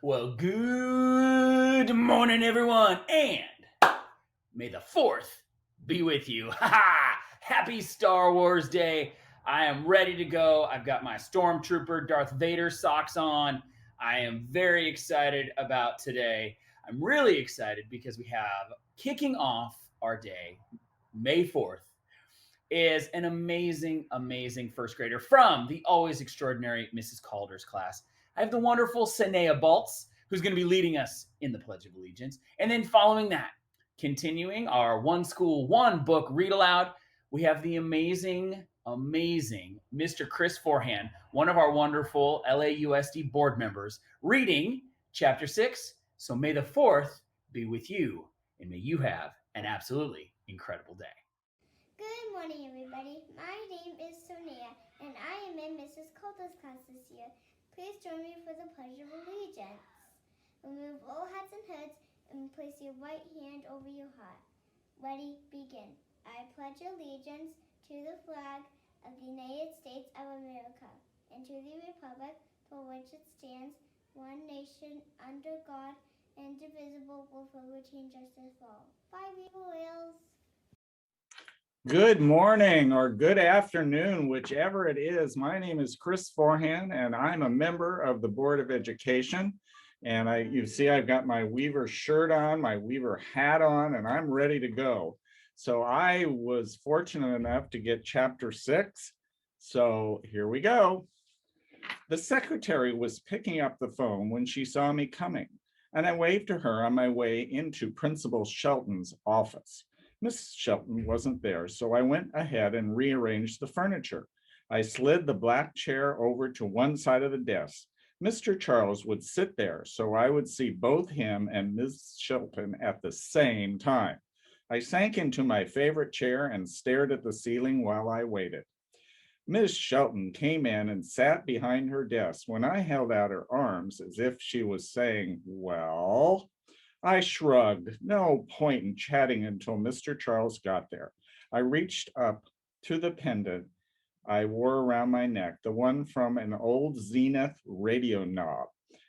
Well, good morning, everyone, and may the 4th be with you. Happy Star Wars Day. I am ready to go. I've got my Stormtrooper Darth Vader socks on. I am very excited about today. I'm really excited because we have kicking off our day, May 4th, is an amazing, amazing first grader from the always extraordinary Mrs. Calder's class. I have the wonderful Sanea Baltz, who's going to be leading us in the Pledge of Allegiance. And then following that, continuing our One School, One Book Read Aloud, we have the amazing, amazing Mr. Chris Forehan, one of our wonderful LAUSD board members, reading Chapter 6. So may the 4th be with you, and may you have an absolutely incredible day. Good morning, everybody. My name is Sonia, and I am in Mrs. Calder's class this year. Please join me for the Pledge of Allegiance. Remove all hats and hoods and place your right hand over your heart. Ready, begin. I pledge allegiance to the flag of the United States of America and to the republic for which it stands, one nation, under God, indivisible, with liberty and justice for all. Bye, Royals. Good morning or good afternoon, whichever it is. My name is Chris Forehan, and I'm a member of the Board of Education. And you see I've got my Weaver shirt on, my Weaver hat on, and I'm ready to go. So I was fortunate enough to get Chapter 6. So here we go. The secretary was picking up the phone when she saw me coming, and I waved to her on my way into Principal Shelton's office. Miss Shelton wasn't there, so I went ahead and rearranged the furniture. I slid the black chair over to one side of the desk. Mr. Charles would sit there, so I would see both him and Miss Shelton at the same time. I sank into my favorite chair and stared at the ceiling while I waited. Miss Shelton came in and sat behind her desk when I held out her arms as if she was saying, "Well?" I shrugged. No point in chatting until Mr. Charles got there. I reached up to the pendant I wore around my neck, the one from an old Zenith radio knob.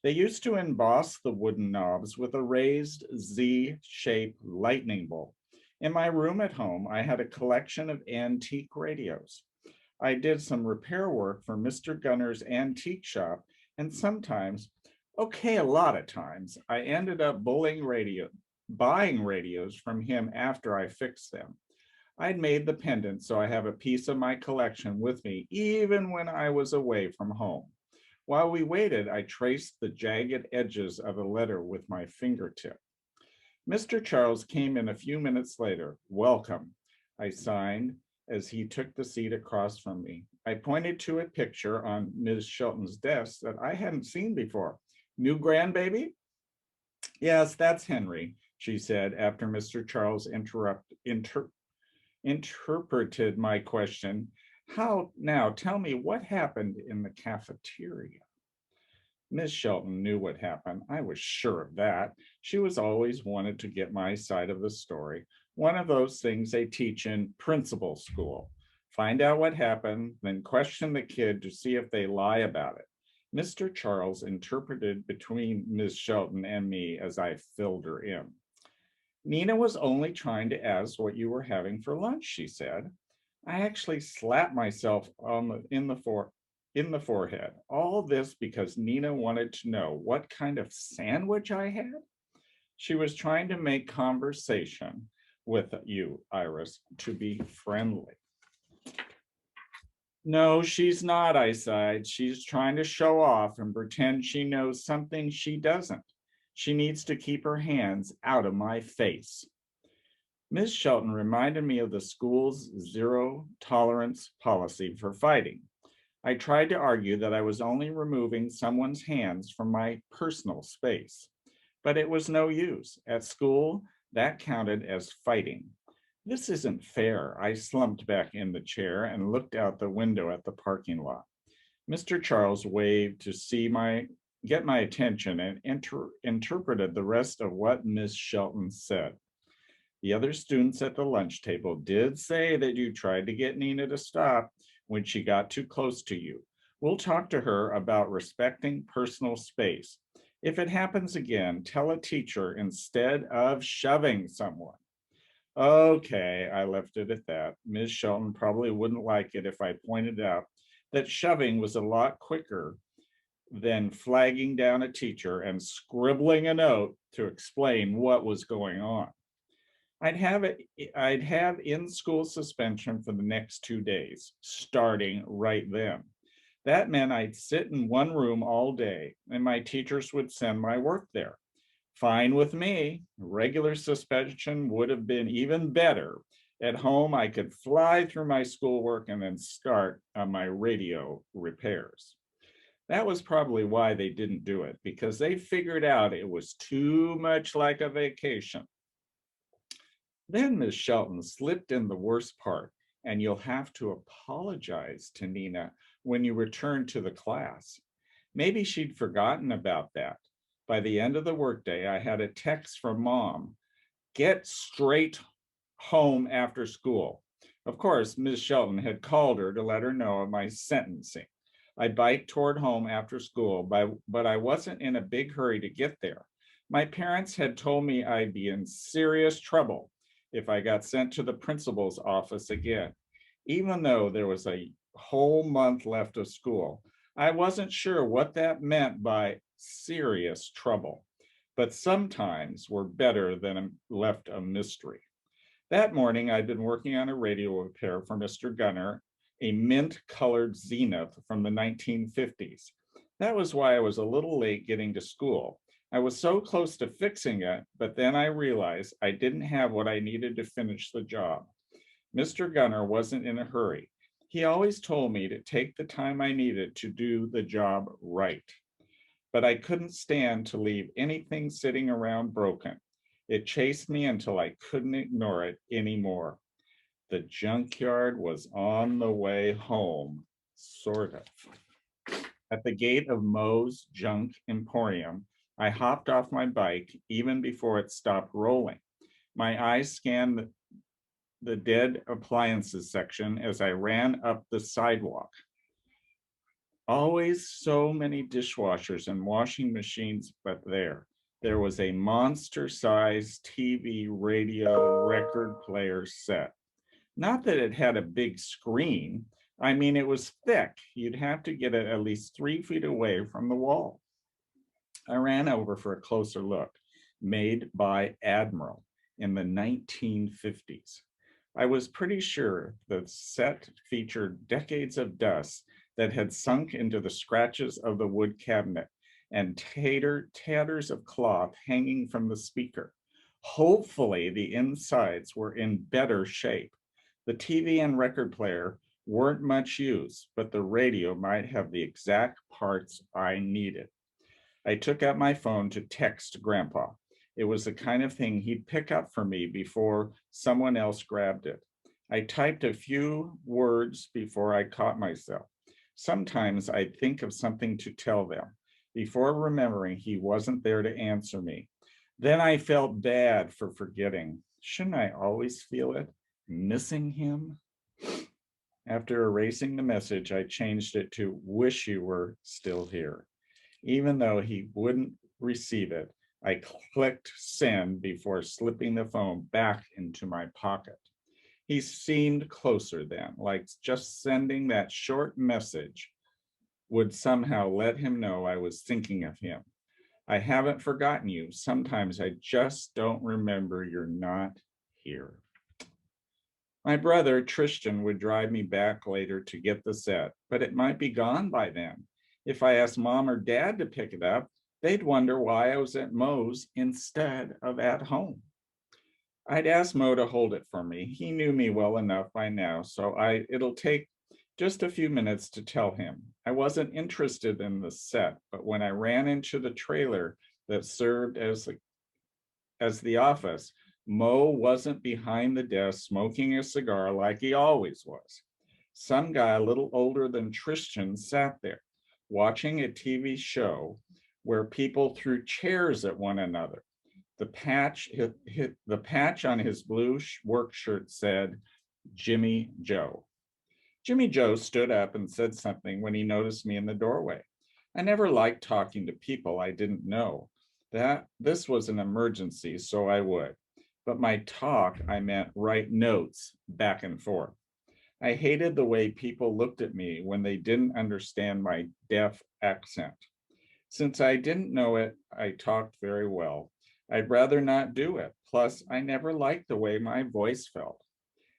They used to emboss the wooden knobs with a raised Z-shaped lightning bolt. In my room at home, I had a collection of antique radios. I did some repair work for Mr. Gunner's antique shop, and sometimes, okay, a lot of times, I ended up buying radios from him after I fixed them. I'd made the pendant so I have a piece of my collection with me even when I was away from home. While we waited, I traced the jagged edges of a letter with my fingertip. Mr. Charles came in a few minutes later. "Welcome," I signed as he took the seat across from me. I pointed to a picture on Ms. Shelton's desk that I hadn't seen before. "New grandbaby?" "Yes, that's Henry," she said after Mr. Charles interpreted my question. "How now? Tell me what happened in the cafeteria." Miss Shelton knew what happened. I was sure of that. She was always wanted to get my side of the story. One of those things they teach in principal school. Find out what happened, then question the kid to see if they lie about it. Mr. Charles interpreted between Miss Shelton and me as I filled her in. "Nina was only trying to ask what you were having for lunch," she said. I actually slapped myself in the forehead. All this because Nina wanted to know what kind of sandwich I had? She was trying to make conversation with you, Iris, to be friendly. "No, she's not," I sighed. "She's trying to show off and pretend she knows something she doesn't. She needs to keep her hands out of my face." Ms. Shelton reminded me of the school's zero tolerance policy for fighting. I tried to argue that I was only removing someone's hands from my personal space, but it was no use. At school, that counted as fighting. "This isn't fair." I slumped back in the chair and looked out the window at the parking lot. Mr. Charles waved to get my attention and interpreted the rest of what Miss Shelton said. "The other students at the lunch table did say that you tried to get Nina to stop when she got too close to you. We'll talk to her about respecting personal space. If it happens again, tell a teacher instead of shoving someone. Okay, I left it at that. Ms. Shelton probably wouldn't like it if I pointed out that shoving was a lot quicker than flagging down a teacher and scribbling a note to explain what was going on. I'd have in-school suspension for the next 2 days, starting right then. That meant I'd sit in one room all day and my teachers would send my work there. Fine with me. Regular suspension would have been even better. At home, I could fly through my schoolwork and then start on my radio repairs. That was probably why they didn't do it, because they figured out it was too much like a vacation. Then Ms. Shelton slipped in the worst part, and you'll have to apologize to Nina when you return to the class. Maybe she'd forgotten about that. By the end of the workday, I had a text from Mom, "Get straight home after school." Of course, Ms. Shelton had called her to let her know of my sentencing. I biked toward home after school, but I wasn't in a big hurry to get there. My parents had told me I'd be in serious trouble if I got sent to the principal's office again. Even though there was a whole month left of school, I wasn't sure what that meant by serious trouble, but sometimes were better than left a mystery. That morning, I'd been working on a radio repair for Mr. Gunner, a mint-colored Zenith from the 1950s. That was why I was a little late getting to school. I was so close to fixing it, but then I realized I didn't have what I needed to finish the job. Mr. Gunner wasn't in a hurry. He always told me to take the time I needed to do the job right. But I couldn't stand to leave anything sitting around broken. It chased me until I couldn't ignore it anymore. The junkyard was on the way home, sort of. At the gate of Moe's Junk Emporium, I hopped off my bike even before it stopped rolling. My eyes scanned the dead appliances section as I ran up the sidewalk. Always so many dishwashers and washing machines, but there was a monster-sized TV, radio, record player set. Not that it had a big screen. I mean, it was thick. You'd have to get it at least 3 feet away from the wall. I ran over for a closer look. Made by Admiral in the 1950s. I was pretty sure the set featured decades of dust that had sunk into the scratches of the wood cabinet and tatters of cloth hanging from the speaker. Hopefully, the insides were in better shape. The TV and record player weren't much used, but the radio might have the exact parts I needed. I took out my phone to text Grandpa. It was the kind of thing he'd pick up for me before someone else grabbed it. I typed a few words before I caught myself. Sometimes I'd think of something to tell them before remembering he wasn't there to answer me. Then I felt bad for forgetting. Shouldn't I always feel it? Missing him? After erasing the message, I changed it to "wish you were still here." Even though he wouldn't receive it, I clicked send before slipping the phone back into my pocket. He seemed closer then, like just sending that short message would somehow let him know I was thinking of him. I haven't forgotten you. Sometimes I just don't remember you're not here. My brother, Tristan, would drive me back later to get the set, but it might be gone by then. If I asked Mom or Dad to pick it up, they'd wonder why I was at Moe's instead of at home. I'd ask Mo to hold it for me. He knew me well enough by now, so it'll take just a few minutes to tell him. I wasn't interested in the set, but when I ran into the trailer that served as the office, Mo wasn't behind the desk smoking a cigar like he always was. Some guy a little older than Tristan sat there, watching a TV show where people threw chairs at one another. The patch on his blue work shirt said, Jimmy Joe. Jimmy Joe stood up and said something when he noticed me in the doorway. I never liked talking to people I didn't know. That this was an emergency, so I would. But my talk, I meant write notes back and forth. I hated the way people looked at me when they didn't understand my deaf accent. Since I didn't know it, I talked very well. I'd rather not do it. Plus, I never liked the way my voice felt.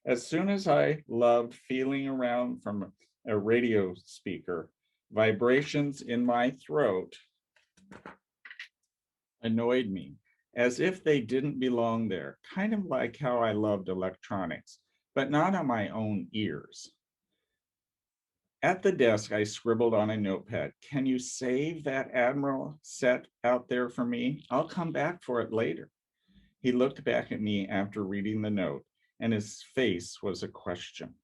As soon as I loved feeling around from a radio speaker, vibrations in my throat annoyed me, as if they didn't belong there, kind of like how I loved electronics, but not on my own ears. At the desk, I scribbled on a notepad, "Can you save that Admiral set out there for me? I'll come back for it later." He looked back at me after reading the note, and his face was a question.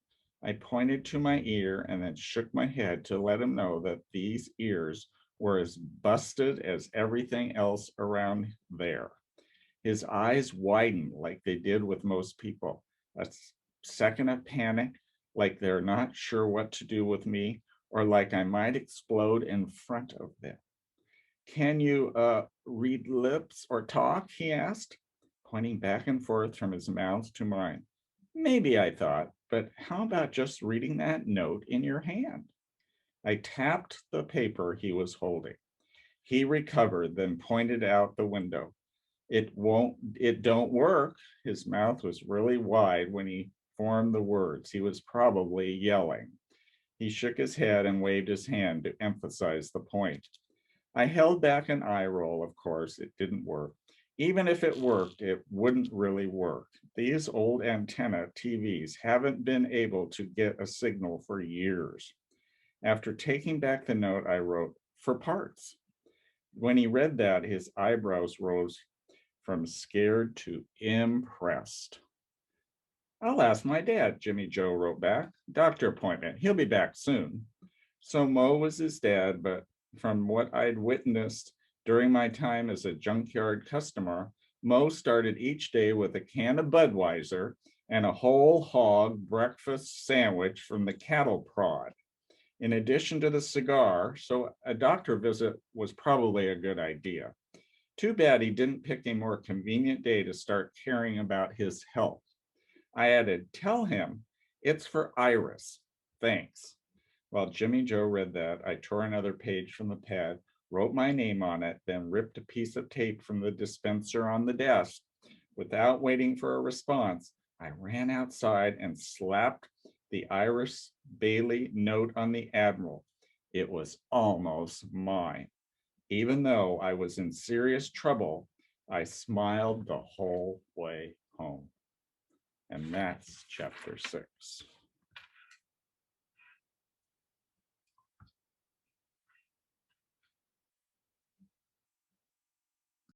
I pointed to my ear and then shook my head to let him know that these ears were as busted as everything else around there. His eyes widened like they did with most people. A second of panic, like they're not sure what to do with me, or like I might explode in front of them. "Can you read lips or talk?" he asked, pointing back and forth from his mouth to mine. Maybe, I thought, but how about just reading that note in your hand? I tapped the paper he was holding. He recovered, then pointed out the window. It don't work." His mouth was really wide when he formed the words. He was probably yelling. He shook his head and waved his hand to emphasize the point. I held back an eye roll, of course. It didn't work. Even if it worked, it wouldn't really work. These old antenna TVs haven't been able to get a signal for years. After taking back the note, I wrote, "For parts." When he read that, his eyebrows rose from scared to impressed. "I'll ask my dad," Jimmy Joe wrote back. "Doctor appointment. He'll be back soon." So Mo was his dad, but from what I'd witnessed during my time as a junkyard customer, Mo started each day with a can of Budweiser and a whole hog breakfast sandwich from the cattle prod, in addition to the cigar, so a doctor visit was probably a good idea. Too bad he didn't pick a more convenient day to start caring about his health. I added, "Tell him it's for Iris. Thanks." While Jimmy Joe read that, I tore another page from the pad, wrote my name on it, then ripped a piece of tape from the dispenser on the desk. Without waiting for a response, I ran outside and slapped the Iris Bailey note on the Admiral. It was almost mine. Even though I was in serious trouble, I smiled the whole way home. And that's chapter 6.